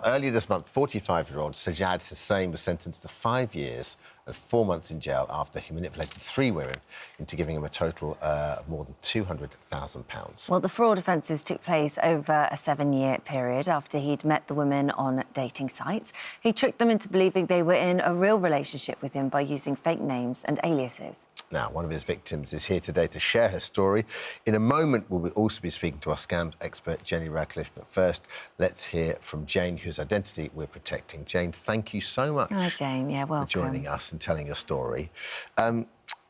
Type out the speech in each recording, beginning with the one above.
Earlier this month, 45-year-old Sajad Hussain was sentenced to 5 years and 4 months in jail after he manipulated 3 women into giving him a total of more than £200,000. Well, the fraud offences took place over a 7-year period after he'd met the women on dating sites. He tricked them into believing they were in a real relationship with him by using fake names and aliases. Now, one of his victims is here today to share her story. In a moment, we'll also be speaking to our scams expert, Jenny Radcliffe. But first, let's hear from Jane, whose identity we're protecting. Jane, thank you so much. Hi, Jane. Yeah, welcome. For joining us and telling your story. Well,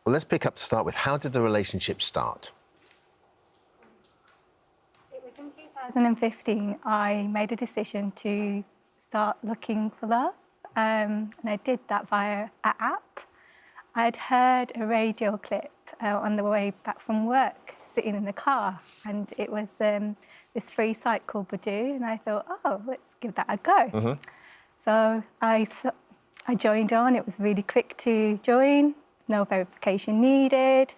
let's pick up to start with, how did the relationship start? It was in 2015 I made a decision to start looking for love, and I did that via an app. I'd heard a radio clip on the way back from work, sitting in the car, and it was this free site called Badoo, and I thought, oh, let's give that a go. Mm-hmm. So I joined on. It was really quick to join, no verification needed,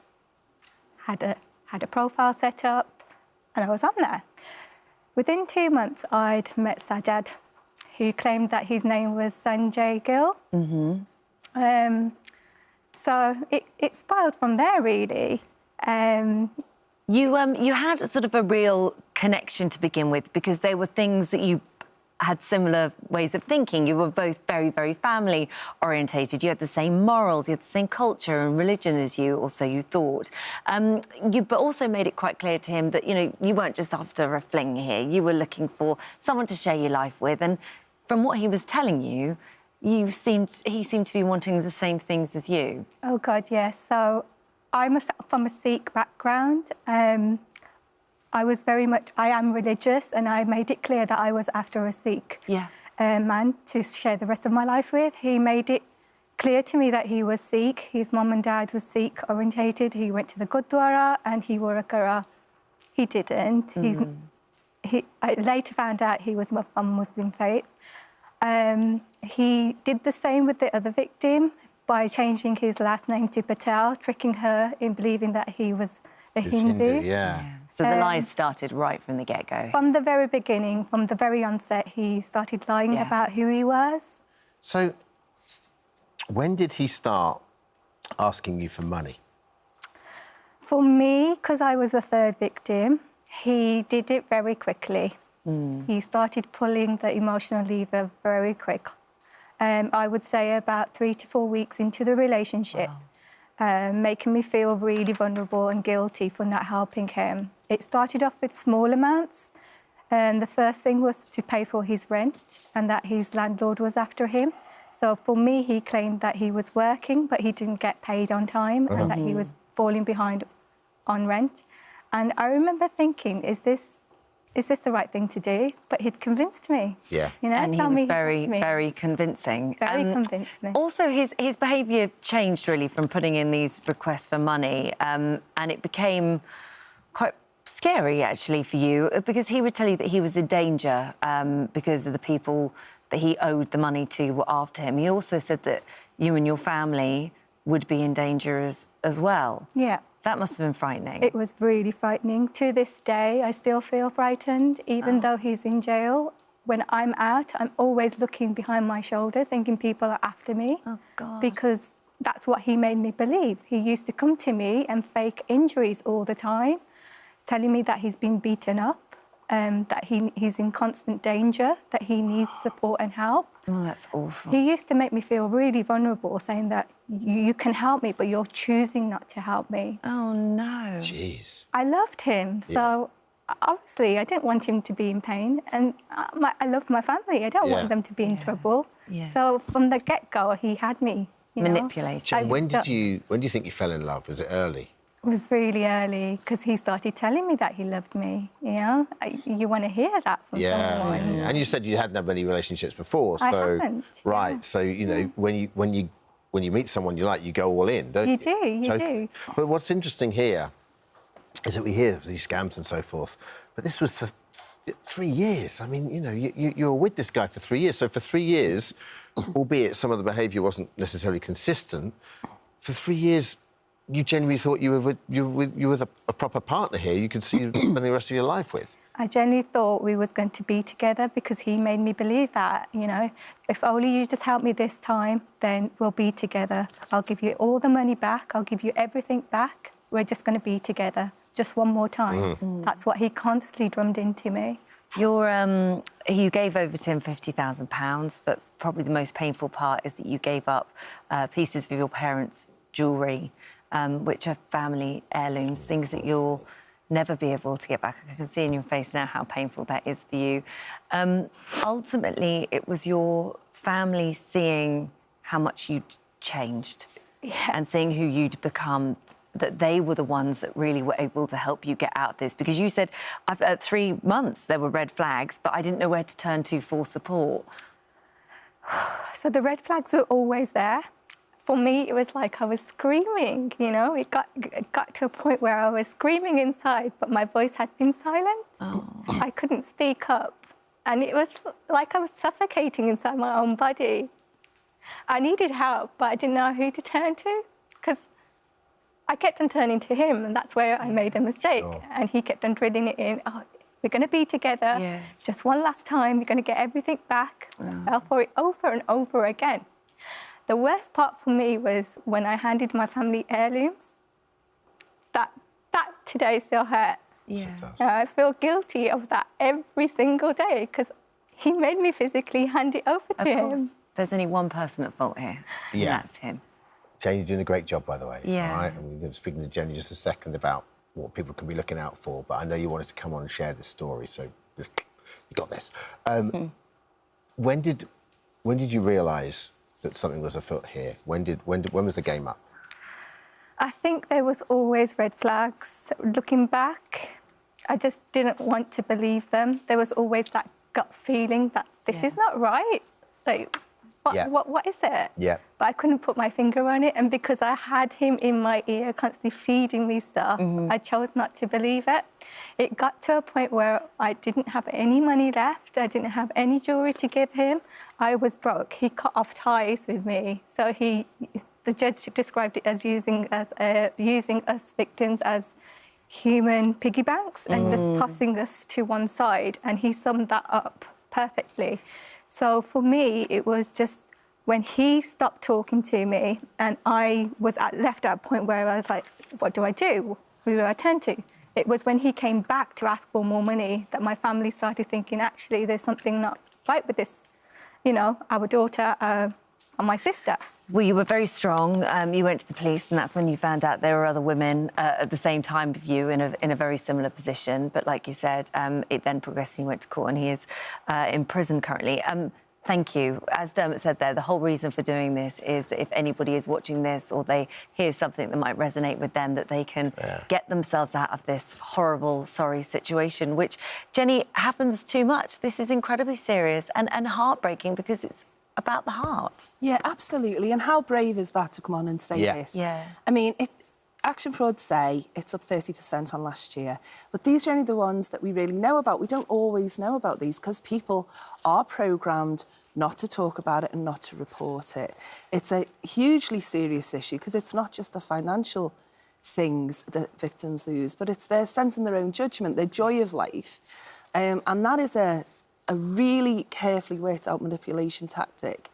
had a profile set up, and I was on there. Within 2 months, I'd met Sajad, who claimed that his name was Sanjay Gill. Mm-hmm. So it spiraled from there, really. You had sort of a real connection to begin with, because there were things that you had similar ways of thinking. You were both very, very family-orientated. You had the same morals, you had the same culture and religion as you, or so you thought. But also made it quite clear to him that, you know, you weren't just after a fling here. You were looking for someone to share your life with. And from what he was telling you, he seemed to be wanting the same things as you. Oh, God, yes. So I'm from a Sikh background. I am religious, and I made it clear that I was after a Sikh man to share the rest of my life with. He made it clear to me that he was Sikh. His mum and dad was Sikh orientated. He went to the Gurdwara and he wore a kara. He didn't. I later found out he was from Muslim faith. He did the same with the other victim by changing his last name to Patel, tricking her in believing that he was a Hindu. So the lies started right from the get-go. From the very beginning, from the very onset, he started lying about who he was. So when did he start asking you for money? For me, because I was the third victim, he did it very quickly. He started pulling the emotional lever very quick. I would say about 3 to 4 weeks into the relationship, making me feel really vulnerable and guilty for not helping him. It started off with small amounts. The first thing was to pay for his rent and that his landlord was after him. So for me, he claimed that he was working, but he didn't get paid on time and that he was falling behind on rent. And I remember thinking, is this the right thing to do? But he'd convinced me. Yeah. You know, and he was very, very convincing. Very convinced me. Also, his behaviour changed, really, from putting in these requests for money, and it became quite scary, actually, for you, because he would tell you that he was in danger because of the people that he owed the money to were after him. He also said that you and your family would be in danger as well. Yeah. That must have been frightening. It was really frightening. To this day, I still feel frightened, even though he's in jail. When I'm out, I'm always looking behind my shoulder, thinking people are after me. Oh, God. Because that's what he made me believe. He used to come to me and fake injuries all the time, telling me that he's been beaten up, that he's in constant danger, that he needs support and help. Oh, that's awful. He used to make me feel really vulnerable, saying that you can help me, but you're choosing not to help me. Oh, no. Jeez. I loved him, so obviously I didn't want him to be in pain, and I love my family. I don't want them to be in trouble. Yeah. So from the get-go, he had me, manipulated. And when do you think you fell in love? Was it early? It was really early, because he started telling me that he loved me, you know? You want to hear that from someone. And you said you hadn't had many relationships before, so... I haven't. Right, so, you know, when you meet someone you like, you go all in, don't you? You do. But what's interesting here is that we hear of these scams and so forth, but this was for 3 years. I mean, you know, you were with this guy for 3 years, so for 3 years, albeit some of the behaviour wasn't necessarily consistent, for 3 years... You genuinely thought you were a proper partner here. You could see you spend the rest of your life with. I genuinely thought we was going to be together because he made me believe that, you know, if only you just help me this time, then we'll be together. I'll give you all the money back. I'll give you everything back. We're just going to be together just one more time. That's what he constantly drummed into me. You gave over to him £50,000, but probably the most painful part is that you gave up pieces of your parents' jewellery, which are family heirlooms, things that you'll never be able to get back. I can see in your face now how painful that is for you. Ultimately, it was your family seeing how much you'd changed and seeing who you'd become, that they were the ones that really were able to help you get out of this. Because you said, at 3 months, there were red flags, but I didn't know where to turn to for support. So the red flags were always there. For me, it was like I was screaming, you know? It got to a point where I was screaming inside, but my voice had been silenced. Oh. I couldn't speak up. And it was like I was suffocating inside my own body. I needed help, but I didn't know who to turn to, because I kept on turning to him, and that's where I made a mistake. Sure. And he kept on drilling it in. Oh, we're going to be together. Just one last time. You're going to get everything back. I fell for it over and over again. The worst part for me was when I handed my family heirlooms. That today still hurts. Yeah. I feel guilty of that every single day because he made me physically hand it over to him. Of course. There's only one person at fault here, and that's him. Jenny, you're doing a great job, by the way. Yeah. All right? And we're going to speak to Jenny just a second about what people can be looking out for, but I know you wanted to come on and share this story, so just, you got this. When did you realise that something was afoot here? When was the game up? I think there was always red flags. Looking back, I just didn't want to believe them. There was always that gut feeling that this is not right. Like, what is it? Yeah. But I couldn't put my finger on it, and because I had him in my ear constantly feeding me stuff, I chose not to believe it. It got to a point where I didn't have any money left. I didn't have any jewellery to give him. I was broke. He cut off ties with me. So the judge described it as using us victims as human piggy banks and just tossing us to one side. And he summed that up perfectly. So for me, it was just when he stopped talking to me and I was left at a point where I was like, what do I do? Who do I turn to? It was when he came back to ask for more money that my family started thinking, actually, there's something not right with this, you know, our daughter and my sister. Well, you were very strong. You went to the police, and that's when you found out there were other women at the same time of you in a very similar position. But like you said, it then progressed and he went to court, and he is in prison currently. Thank you. As Dermot said there, the whole reason for doing this is that if anybody is watching this or they hear something that might resonate with them, that they can get themselves out of this horrible, sorry situation, which, Jenny, happens too much. This is incredibly serious and heartbreaking because it's about the heart. Yeah, absolutely. And how brave is that to come on and say this? Yeah. I mean, Action Fraud say it's up 30% on last year, but these are only the ones that we really know about. We don't always know about these because people are programmed not to talk about it and not to report it. It's a hugely serious issue because it's not just the financial things that victims lose, but it's their sense in their own judgment, their joy of life. And that is a really carefully worked out manipulation tactic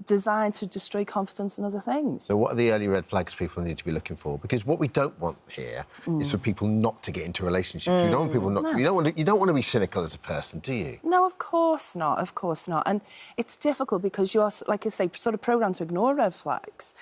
designed to destroy confidence in other things. So what are the early red flags people need to be looking for? Because what we don't want here is for people not to get into relationships. You don't want people not to, you don't want to be cynical as a person, do you? No, of course not, of course not. And it's difficult because you're, like I say, sort of programmed to ignore red flags.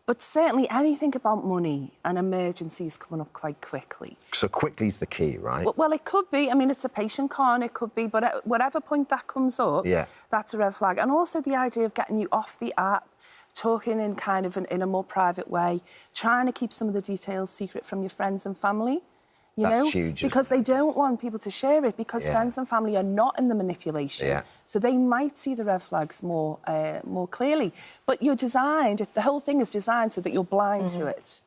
But certainly anything about money and emergencies coming up quite quickly. So quickly is the key, right? Well, it could be. I mean, it's a patient con, it could be, but at whatever point that comes up, that's a red flag. And also the idea of getting you off the app, talking in kind of in a more private way, trying to keep some of the details secret from your friends and family. You know, huge, because they don't want people to share it because friends and family are not in the manipulation. So they might see the red flags more clearly. But you're designed, the whole thing is designed so that you're blind to it,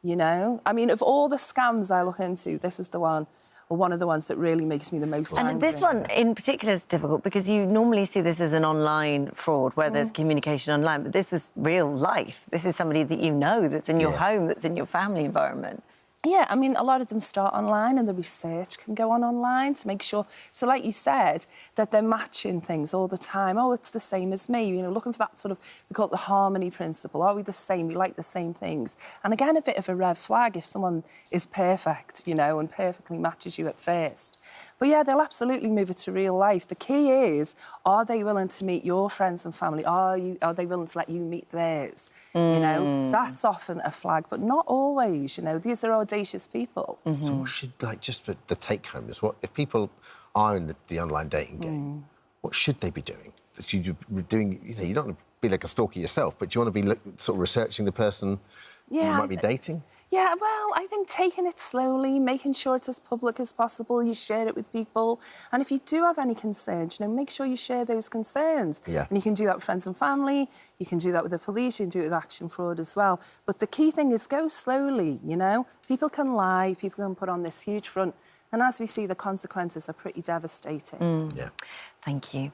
you know? I mean, of all the scams I look into, this is the one, or one of the ones that really makes me the most angry. And this one in particular is difficult because you normally see this as an online fraud where there's communication online, but this was real life. This is somebody that you know, that's in your home, that's in your family environment. Yeah, I mean, a lot of them start online and the research can go on online to make sure. So like you said, that they're matching things all the time. Oh, it's the same as me. You know, looking for that sort of, we call it the harmony principle. Are we the same? We like the same things. And again, a bit of a red flag if someone is perfect, you know, and perfectly matches you at first. But yeah, they'll absolutely move it to real life. The key is, are they willing to meet your friends and family? Are they willing to let you meet theirs? You know, that's often a flag, but not always, you know. These are audacious people. So what should, like, just for the take-home is, what if people are in the online dating game, what should they be doing? Should you be doing, you know, you don't want to be like a stalker yourself, but do you want to be sort of researching the person you might be dating? Yeah, well, I think taking it slowly, making sure it's as public as possible, you share it with people. And if you do have any concerns, you know, make sure you share those concerns. Yeah. And you can do that with friends and family, you can do that with the police, you can do it with Action Fraud as well. But the key thing is go slowly, you know? People can lie, people can put on this huge front. And as we see, the consequences are pretty devastating. Yeah. Thank you.